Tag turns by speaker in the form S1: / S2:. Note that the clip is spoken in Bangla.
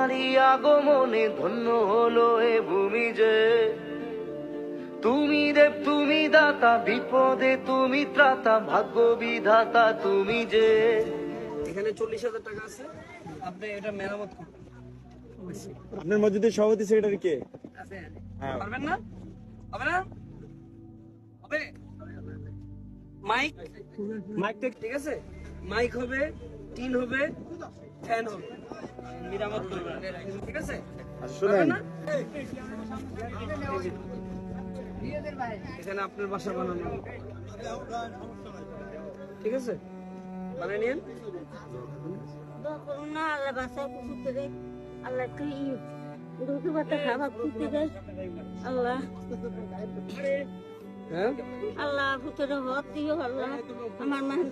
S1: তোমারই আগমনে ধন্য হলো এ ভূমি যে। তুমি দেব তুমি দাতা, বিপদে তুমি ত্রাতা, ভাগ্য বিধাতা তুমি যে।
S2: এখানে 40,000 টাকা আছে, আপনি এটা মেরামত করুন।
S3: আপনার মসজিদের সভাপতি সেক্রেটারি কে?
S2: আছে?
S3: হ্যাঁ।
S2: পারবেন না? হবে না? হবে? মাইক ঠিক আছে, মাইক হবে, টিন হবে, ফ্যান হবে, মেরামত করবেন, ঠিক আছে?
S3: শুনেন,
S2: না? এখানে আপনার বাসা বানানো হবে। ঠিক আছে, বানিয়ে নিন।
S4: না আল্লাহ বাসা কিছু করে আল্লাহ একটু দুটো বাতা খাবার খুঁজতে দেয় আল্লাহ।
S2: হ্যাঁ,
S4: আল্লাহ ভিতরে হক দিও আল্লাহ, আমার মায়ের